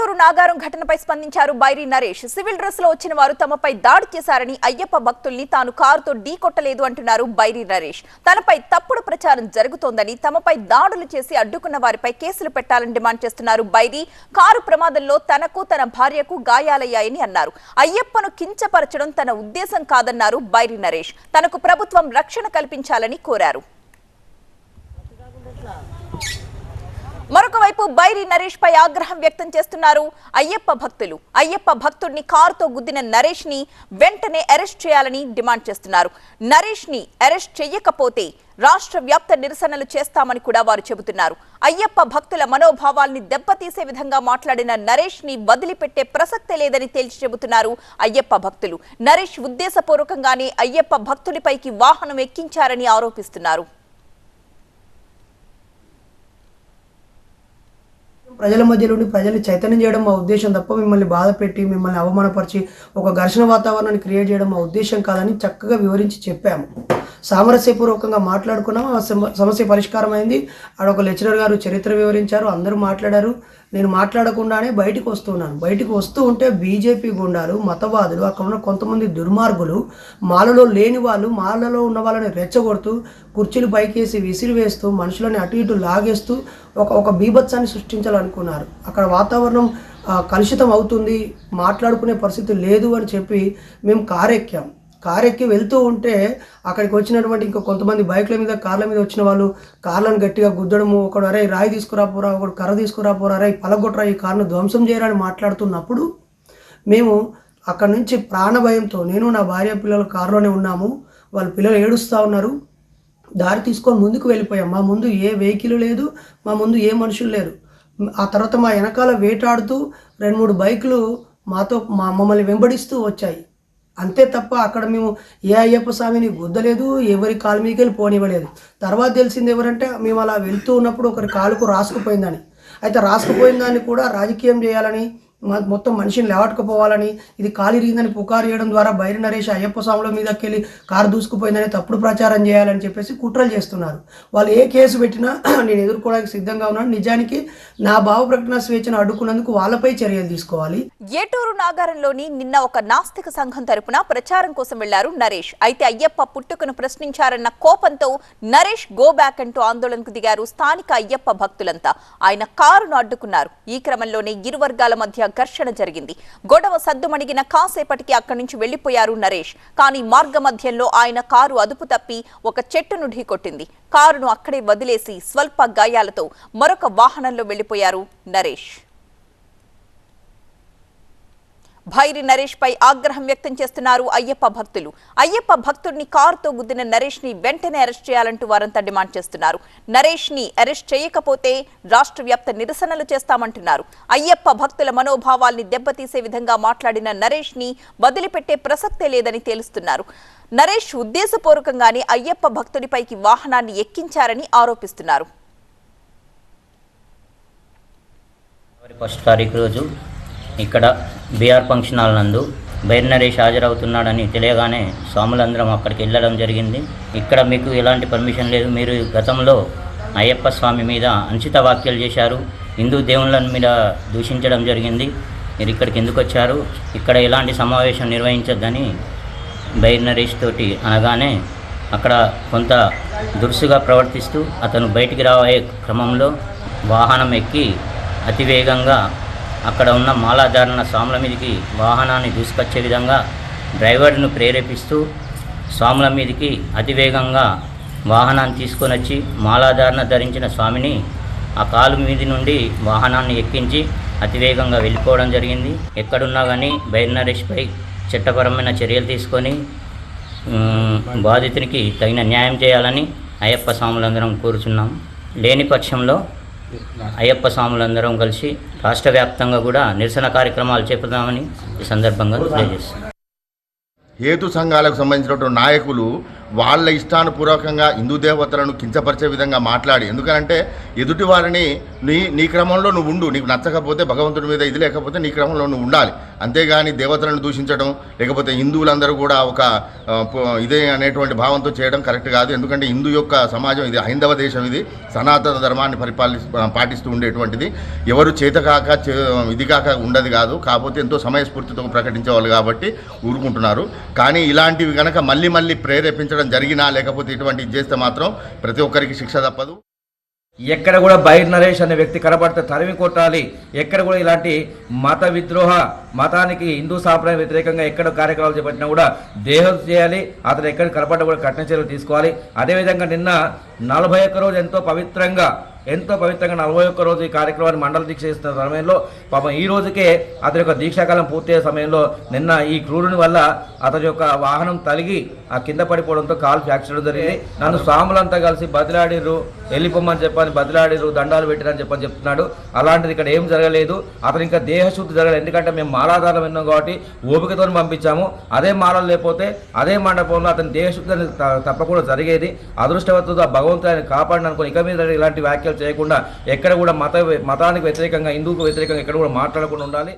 ఏటూరు నాగారం ఘటనపై స్పందించారు Bairi Naresh. Civil dress లో వచ్చిన వారు తమపై దాడి చేశారని, అయ్యప్ప భక్తుల్ని తాను కారుతో ఢీకొట్టలేదు అంటున్నారు బైరి నరేష్. తనపై తప్పుడు ప్రచారం జరుగుతోందని, తమపై దాడులు చేసి అడ్డుకున్న వారిపై కేసులు పెట్టాలని డిమాండ్ చేస్తున్నారు బైరి. కారు ప్రమాదంలో తనకు తన భార్యకు గాయాలయ్యాయని అన్నారు. అయ్యప్పను కించపరచడం తన ఉద్దేశం కాదన్నారు బైరి నరేష్. తనకు ప్రభుత్వం రక్షణ కల్పించాలని కోరారు. మరొక వైపు బైరి నరేష్ పై ఆగ్రహం వ్యక్తం చేస్తున్నారు అయ్యప్ప భక్తులు. అయ్యప్ప భక్తుడిని కారుతో గుద్దిన నరేష్ ని వెంటనే అరెస్ట్ చేయాలని డిమాండ్ చేస్తున్నారు. నరేష్ ని అరెస్ట్ చేయకపోతే రాష్ట్ర వ్యాప్త నిరసనలు చేస్తామని కూడా వారు చెబుతున్నారు. అయ్యప్ప భక్తుల మనోభావాల్ని దెబ్బతీసే విధంగా మాట్లాడిన నరేష్ ని వదిలిపెట్టే ప్రసక్తే లేదని తేల్చి చెబుతున్నారు అయ్యప్ప భక్తులు. నరేష్ ఉద్దేశపూర్వకంగానే అయ్యప్ప భక్తుడిపైకి వాహనం ఎక్కించారని ఆరోపిస్తున్నారు. ప్రజల మధ్యలోని ప్రజల్ని చైతన్యం చేయడం మా ఉద్దేశం తప్ప మిమ్మల్ని బాధ పెట్టి మిమ్మల్ని అవమానపరిచి ఒక ఘర్షణ వాతావరణాన్ని క్రియేట్ చేయడం మా ఉద్దేశం కాదని చక్కగా వివరించి చెప్పాము. సామరస్యపూర్వకంగా మాట్లాడుకున్నాము. ఆ సమస్య పరిష్కారం అయింది. ఆడొక లెక్చరర్ గారు చరిత్ర వివరించారు, అందరూ మాట్లాడారు. నేను మాట్లాడకుండానే బయటికి వస్తున్నాను. బయటికి వస్తూ ఉంటే బీజేపీ గుండాలు, మతవాదులు, అక్కడ ఉన్న కొంతమంది దుర్మార్గులు, మాలలో లేని వాళ్ళు మాలలో ఉన్న వాళ్ళని రెచ్చగొడుతూ కుర్చీలు పైకేసి విసిరివేస్తూ మనుషులని అటు ఇటు లాగేస్తూ ఒక బీభత్సాన్ని సృష్టించాలనుకున్నారు. అక్కడ వాతావరణం కలుషితం అవుతుంది, మాట్లాడుకునే పరిస్థితి లేదు అని చెప్పి మేము కారెక్కి వెళ్తూ ఉంటే అక్కడికి వచ్చినటువంటి ఇంకా కొంతమంది బైక్ల మీద కార్ల మీద వచ్చిన వాళ్ళు కార్లను గట్టిగా గుద్దడము, ఒకడు అరే రాయి తీసుకురాపోరా, ఒకడు కర్ర తీసుకురాపోరా, అరే పలగొట్టరా, ఈ కార్ను ధ్వంసం చేయరని మాట్లాడుతున్నప్పుడు మేము అక్కడి నుంచి ప్రాణభయంతో, నేను నా భార్య పిల్లలు కారులోనే ఉన్నాము, వాళ్ళ పిల్లలు ఏడుస్తూ ఉన్నారు, దారి తీసుకొని ముందుకు వెళ్ళిపోయాం. మా ముందు ఏ వెహికల్ లేదు, మా ముందు ఏ మనుషులు లేరు. ఆ తర్వాత మా వెనకాల వేటాడుతూ 2-3 బైకులు మమ్మల్ని వెంబడిస్తూ వచ్చాయి. అంతే తప్ప అక్కడ మేము ఏ అయ్యప్ప స్వామిని గుద్దలేదు, ఎవరి కాలు మీదకి వెళ్ళి పోనివ్వలేదు. తర్వాత తెలిసింది ఎవరంటే మేము అలా వెళ్తూ ఉన్నప్పుడు ఒకరి కాలుకు రాసుకుపోయిందని. అయితే రాసుకుపోయిన దాన్ని కూడా రాజకీయం చేయాలని, మొత్తం మనిషిని లేవట్టుకుపోవాలని, ఇది కాలు ఇరిగిందని పుకారు చేయడం ద్వారా బైరి నరేష్ అయ్యప్ప స్వాముల మీదకి వెళ్ళి కారు దూసుకుపోయిందని తప్పుడు ప్రచారం చేయాలని చెప్పేసి కుట్రలు చేస్తున్నారు. వాళ్ళు ఏ కేసు పెట్టినా నేను ఎదుర్కోవడానికి సిద్ధంగా ఉన్నాను. నిజానికి నా భావ ప్రకటన స్వేచ్ఛను అడ్డుకున్నందుకు వాళ్ళపై చర్యలు తీసుకోవాలి. ఏటూరు నాగారంలోని నిన్న ఒక నాస్తిక సంఘం తరపున ప్రచారం కోసం వెళ్లారు నరేష్. అయితే అయ్యప్ప పుట్టుకను ప్రశ్నించారన్న కోపంతో నరేష్ గో బ్యాక్ అంటూ ఆందోళనకు దిగారు స్థానిక అయ్యప్ప భక్తులంతా. ఆయన కారును అడ్డుకున్నారు. ఈ క్రమంలోనే ఇరు వర్గాల మధ్య ఘర్షణ జరిగింది. గొడవ సద్దుమణిగిన కాసేపటికి అక్కడి నుంచి వెళ్లిపోయారు నరేష్. కానీ మార్గ మధ్యంలో ఆయన కారు అదుపు తప్పి ఒక చెట్టును ఢీకొట్టింది. కారును అక్కడే వదిలేసి స్వల్ప గాయాలతో మరొక వాహనంలో వెళ్లిపోయారు నరేష్. బైరి నరేష్ పై ఆగ్రహం వ్యక్తం చేస్తున్నారు అయ్యప్ప భక్తులు. అయ్యప్ప భక్తుడిని కారుతో గుద్దిన నరేష్ ని వెంటనే అరెస్ట్ చేయాలంటూ వారంతా డిమాండ్ చేస్తున్నారు. నరేష్ ని అరెస్ట్ చేయకపోతే రాష్ట్ర వ్యాప్త నిరసనలు చేస్తామంటున్నారు. అయ్యప్ప భక్తుల మనోభావాల్ని దెబ్బతీసే విధంగా మాట్లాడిన నరేష్ ని వదిలిపెట్టే ప్రసక్తే లేదని తేలుస్తున్నారు. నరేష్ ఉద్దేశపూర్వకంగానే అయ్యప్ప భక్తుడిపైకి వాహనాన్ని ఎక్కించారని ఆరోపిస్తున్నారు. ఇక్కడ బీఆర్ ఫంక్షన్ హాల్ నందు బైరి నరేష్ హాజరవుతున్నాడని తెలియగానే స్వాములందరం అక్కడికి వెళ్ళడం జరిగింది. ఇక్కడ మీకు ఎలాంటి పర్మిషన్ లేదు, మీరు గతంలో అయ్యప్ప స్వామి మీద అనుచిత వ్యాఖ్యలు చేశారు, హిందూ దేవుళ్ళ మీద దూషించడం జరిగింది, మీరు ఇక్కడికి ఎందుకు వచ్చారు, ఇక్కడ ఎలాంటి సమావేశం నిర్వహించొద్దని బైరి నరేష్ తోటి అనగానే అక్కడ కొంత దురుసుగా ప్రవర్తిస్తూ అతను బయటికి రాబోయే క్రమంలో వాహనం ఎక్కి అతివేగంగా అక్కడ ఉన్న మాలాధారణ స్వాముల మీదకి వాహనాన్ని దూసుకొచ్చే విధంగా డ్రైవర్ను ప్రేరేపిస్తూ స్వాముల మీదకి అతివేగంగా వాహనాన్ని తీసుకొని వచ్చి మాలాధారణ ధరించిన స్వామిని ఆ కాలు మీది నుండి వాహనాన్ని ఎక్కించి అతివేగంగా వెళ్ళిపోవడం జరిగింది. ఎక్కడున్నా కానీ బైరి నరేష్పై చట్టపరమైన చర్యలు తీసుకొని బాధితునికి తగిన న్యాయం చేయాలని అయ్యప్ప స్వాములందరం కోరుచున్నాం. లేని పక్షంలో అయ్యప్ప స్వాములందరం కలిసి రాష్ట్ర వ్యాప్తంగా కూడా నిరసన కార్యక్రమాలు చేపడదామని ఈ సందర్భంగా తెలియజేస్తున్నాం. హేతు సంఘాలకు సంబంధించినటువంటి నాయకులు వాళ్ళ ఇష్టానుపూర్వకంగా హిందూ దేవతలను కించపరిచే విధంగా మాట్లాడి, ఎందుకంటే ఎదుటి వారిని నీ క్రమంలో నువ్వు ఉండు, నీకు నచ్చకపోతే భగవంతుడి మీద ఇది లేకపోతే నీ క్రమంలో నువ్వు ఉండాలి, అంతేగాని దేవతలను దూషించడం లేకపోతే హిందువులందరూ కూడా ఒక ఇదే అనేటువంటి భావంతో చేయడం కరెక్ట్ కాదు. ఎందుకంటే హిందూ యొక్క సమాజం ఇది, హైందవ దేశం ఇది, సనాతన ధర్మాన్ని పాటిస్తూ ఉండేటువంటిది. ఎవరు చేతకాక ఇది కాక ఉండదు కాదు, కాకపోతే ఎంతో సమయస్ఫూర్తితో ప్రకటించేవాళ్ళు కాబట్టి ఊరుకుంటున్నారు. కానీ ఇలాంటివి కనుక మళ్ళీ మళ్ళీ ప్రేరేపించడం జరిగినా లేకపోతే ఇటువంటి చేస్తే మాత్రం ప్రతి ఒక్కరికి శిక్ష తప్పదు. ఎక్కడ కూడా బైర్ నరేష్ అనే వ్యక్తి కనబడితే తరిమి కొట్టాలి. ఎక్కడ కూడా ఇలాంటి మత విద్రోహ, మతానికి హిందూ సాంప్రదాయం వ్యతిరేకంగా ఎక్కడ కార్యక్రమాలు చేపట్టినా కూడా దేహం చేయాలి. అతను ఎక్కడ కనపడ్డా కూడా కఠిన చర్యలు తీసుకోవాలి. అదేవిధంగా నిన్న 41 రోజు ఎంతో పవిత్రంగా 41 రోజు ఈ కార్యక్రమాన్ని మండల దీక్ష చేస్తున్న సమయంలో పాపం ఈ రోజుకే అతని యొక్క దీక్షాకాలం పూర్తయ్యే సమయంలో నిన్న ఈ క్రూరుని వల్ల అతని యొక్క వాహనం తలిగి ఆ కింద పడిపోవడంతో కాలు ఫ్రాక్చర్ జరిగింది. నన్ను స్వాములంతా కలిసి బదిలాడిర్రు, వెళ్ళిపోమని చెప్పని బదిలాడిర్రు, దండాలు పెట్టిరని చెప్పని చెప్తున్నాడు. అలాంటిది ఇక్కడ ఏం జరగలేదు. అతను ఇంకా దేహశుద్ధి జరగలేదు. ఎందుకంటే మేము మాలాధారం విన్నాం కాబట్టి ఓపికతో పంపించాము. అదే మాలలు లేకపోతే అదే మండపంలో అతని దేహశుద్ధి తప్పకుండా జరిగేది. అదృష్టవంతుడు భగవంతుడు ఆయన కాపాడిన అనుకుని ఇక మీద ఇలాంటి వ్యాఖ్యలు చేయకుండా ఎక్కడ కూడా మతానికి వ్యతిరేకంగా, హిందూకు వ్యతిరేకంగా ఎక్కడ కూడా మాట్లాడకుండా ఉండాలి.